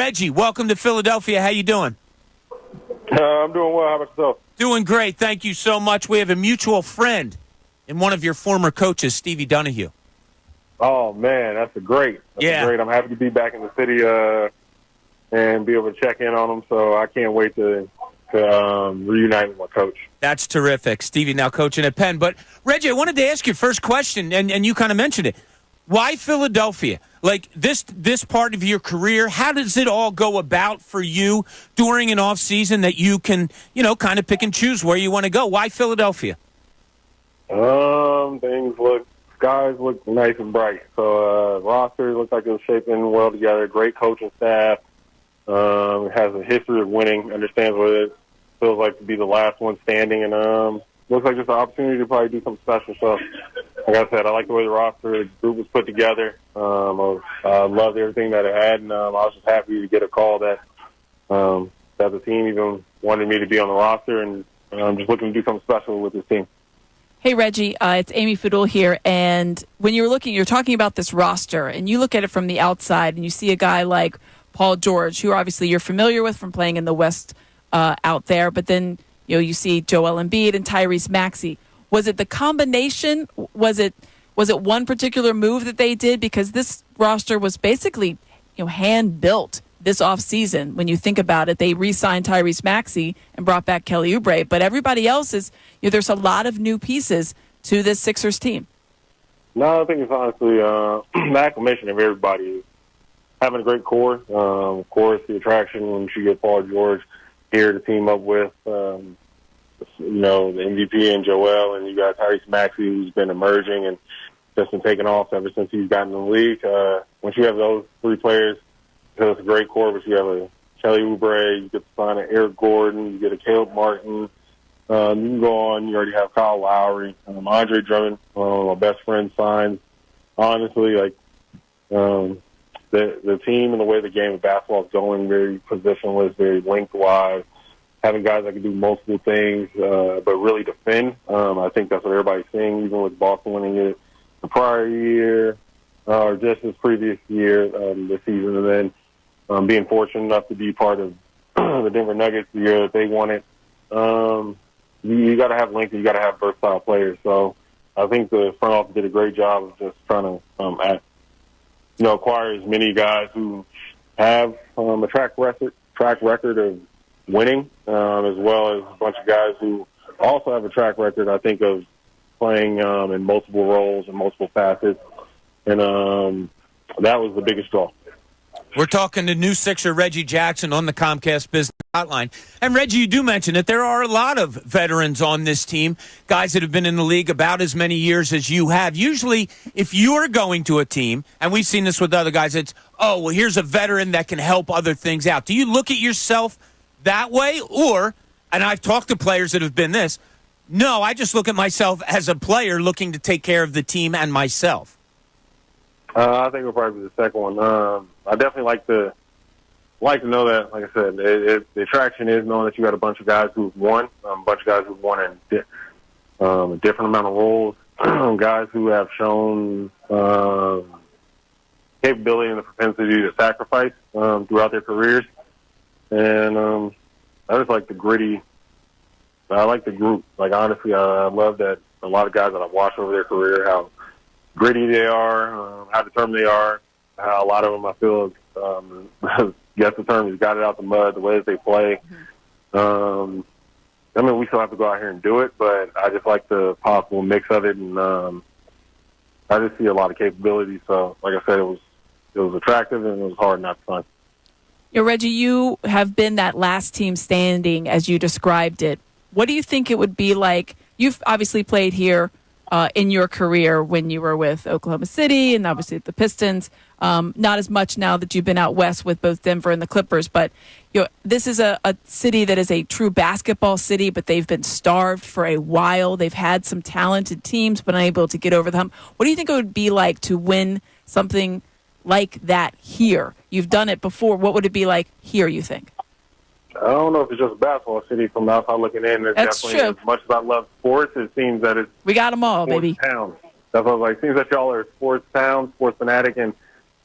Reggie, welcome to Philadelphia. How you doing? I'm doing well. How about yourself? Doing great. Thank you so much. We have a mutual friend in one of your former coaches, Stevie Donahue. Oh, man, that's great. I'm happy to be back in the city and be able to check in on them. So I can't wait to reunite with my coach. That's terrific. Stevie now coaching at Penn. But, Reggie, I wanted to ask you first question, and you kind of mentioned it. Why Philadelphia? Like this part of your career, how does it all go about for you during an off season that you can, kind of pick and choose where you want to go? Why Philadelphia? Skies look nice and bright. So roster looks like it was shaping well together. Great coaching staff. It has a history of winning. Understands what it feels like to be the last one standing, and looks like just an opportunity to probably do something special. So, like I said, I like the way the roster group was put together. I loved everything that it had, and I was just happy to get a call that the team even wanted me to be on the roster, and I'm just looking to do something special with this team. Hey, Reggie, it's Amy Fadul here, and when you're talking about this roster, and you look at it from the outside, and you see a guy like Paul George, who obviously you're familiar with from playing in the West out there, but then you see Joel Embiid and Tyrese Maxey. Was it the combination? Was it one particular move that they did? Because this roster was basically hand built this offseason. When you think about it, they re-signed Tyrese Maxey and brought back Kelly Oubre, but everybody else is there's a lot of new pieces to this Sixers team. No, I think it's honestly the acclamation of everybody. Having a great core. Of course, the attraction when you get Paul George here to team up with, the MVP and Joel, and you got Tyrese Maxey, who's been emerging and just been taking off ever since he's gotten in the league. Once you have those three players, it's a great core, but you have a Kelly Oubre, you get the sign of Eric Gordon, you get a Caleb Martin. You can go on. You already have Kyle Lowry, Andre Drummond, my best friend signed. Honestly, the team and the way the game of basketball is going, very positionless, very lengthwise, having guys that can do multiple things, but really defend. I think that's what everybody's seeing, even with Boston winning it the prior year or just this previous year, this season, and then being fortunate enough to be part of the Denver Nuggets the year that they won it. You got to have length, and you got to have versatile players. So I think the front office did a great job of just trying to acquire as many guys who have a track record of winning, as well as a bunch of guys who also have a track record, I think, of playing in multiple roles and multiple facets. And that was the biggest draw. We're talking to new Sixer Reggie Jackson on the Comcast Business Hotline. And, Reggie, you do mention that there are a lot of veterans on this team, guys that have been in the league about as many years as you have. Usually, if you're going to a team, and we've seen this with other guys, it's, here's a veteran that can help other things out. Do you look at yourself that way? Or, and I've talked to players that have been this, no, I just look at myself as a player looking to take care of the team and myself. I think it'll probably be the second one. I definitely like to know that, like I said, the attraction is knowing that you got a bunch of guys who've won, a bunch of guys who've won in a different amount of roles, guys who have shown capability and the propensity to sacrifice throughout their careers. And I just like the gritty. I like the group. Like, honestly, I love that a lot of guys that I've watched over their career, how gritty they are, how determined they are, how a lot of them, I feel, guess the term, is got it out the mud, the way that they play. We still have to go out here and do it, but I just like the possible mix of it, and I just see a lot of capability. So, like I said, it was attractive, and it was hard not to find. Reggie, you have been that last team standing, as you described it. What do you think it would be like? You've obviously played here in your career when you were with Oklahoma City and obviously the Pistons. Not as much now that you've been out west with both Denver and the Clippers, but this is a city that is a true basketball city, but they've been starved for a while. They've had some talented teams, but unable to get over the hump. What do you think it would be like to win something like that here? You've done it before. What would it be like here, you think? I don't know if it's just a basketball city from the outside looking in. That's definitely, true. As much as I love sports, it seems that it's we got them all, baby. Town. That's what I was like. It seems that y'all are a sports town, sports fanatic, and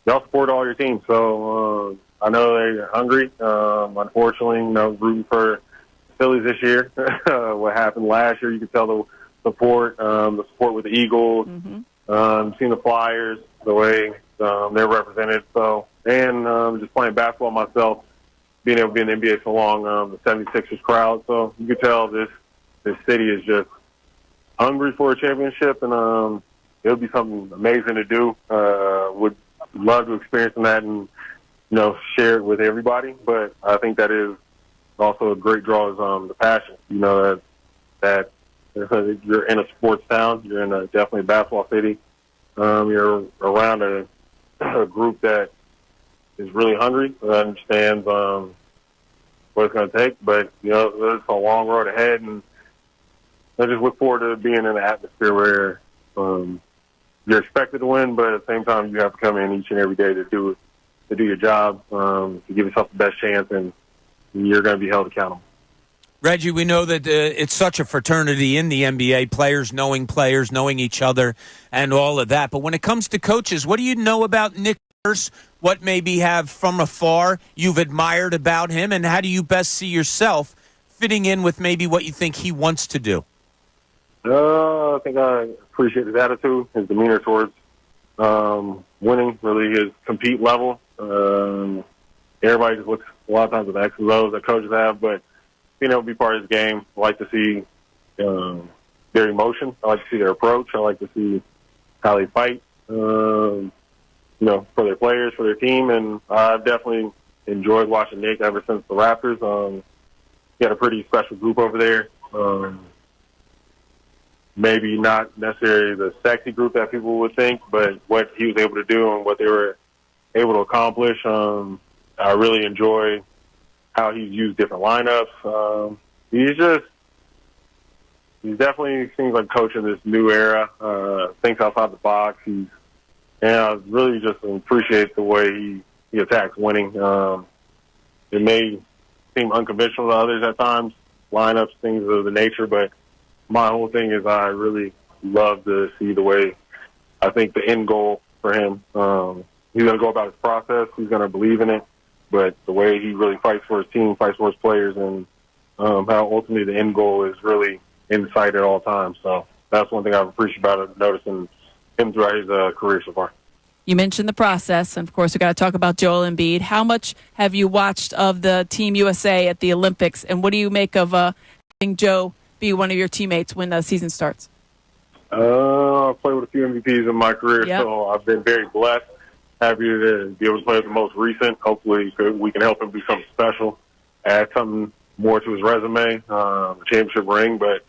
y'all support all your teams. So I know they're hungry. Unfortunately, rooting for Phillies this year. What happened last year, you could tell the support with the Eagles, seeing the Flyers, the way they're represented. So, and just playing basketball myself, being able to be in the NBA so long, the 76ers crowd. So you could tell this city is just hungry for a championship, and it would be something amazing to do. Would love to experience that and, share it with everybody. But I think that is also a great draw is the passion. That you're in a sports town. You're in definitely a basketball city. You're around a group that is really hungry, that understands what it's going to take. But, there's a long road ahead, and I just look forward to being in an atmosphere where you're expected to win, but at the same time you have to come in each and every day to do your job, to give yourself the best chance, and you're going to be held accountable. Reggie, we know that it's such a fraternity in the NBA, players, knowing each other, and all of that. But when it comes to coaches, what do you know about Nick Nurse? What maybe have from afar you've admired about him, and how do you best see yourself fitting in with maybe what you think he wants to do? I think I appreciate his attitude, his demeanor towards winning, really his compete level. Everybody just looks a lot of times at the X's and O's that coaches have, but being able to be part of his game, I like to see their emotion. I like to see their approach. I like to see how they fight, for their players, for their team. And I've definitely enjoyed watching Nick ever since the Raptors. He had a pretty special group over there. Maybe not necessarily the sexy group that people would think, but what he was able to do and what they were able to accomplish, I really enjoy how he's used different lineups. He definitely seems like coaching this new era, thinks outside the box. And I really just appreciate the way he attacks winning. It may seem unconventional to others at times, lineups, things of the nature, but my whole thing is I really love to see the way I think the end goal for him. He's going to go about his process. He's going to believe in it. But the way he really fights for his team, fights for his players, and how ultimately the end goal is really in sight at all times. So that's one thing I've appreciated about it, noticing him throughout his career so far. You mentioned the process, and of course, we got to talk about Joel Embiid. How much have you watched of the Team USA at the Olympics, and what do you make of having Joe be one of your teammates when the season starts? I've played with a few MVPs in my career, so I've been very blessed. Happy to be able to play with the most recent. Hopefully we can help him do something special, add something more to his resume, a championship ring. But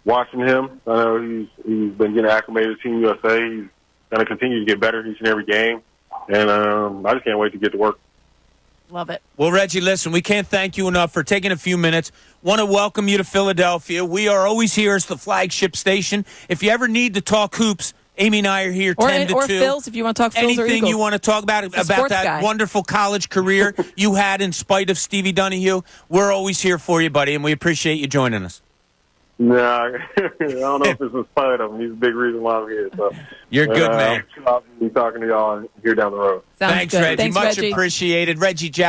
watching him, I know he's been getting acclimated to Team USA. He's going to continue to get better each and every game. And I just can't wait to get to work. Love it. Well, Reggie, listen, we can't thank you enough for taking a few minutes. Want to welcome you to Philadelphia. We are always here as the flagship station. If you ever need to talk hoops, Amy and I are here 10 to 2. Or Phils, if you want to talk Phils or Eagles. Anything you want to talk about that guy. Wonderful college career you had in spite of Stevie Donahue, we're always here for you, buddy, and we appreciate you joining us. No, I don't know if it's in spite of him. He's a big reason why I'm here. So, You're good, man. I'll be talking to y'all here down the road. Sounds Thanks, good. Reggie. Thanks, Much Reggie. appreciated. Reggie Jackson.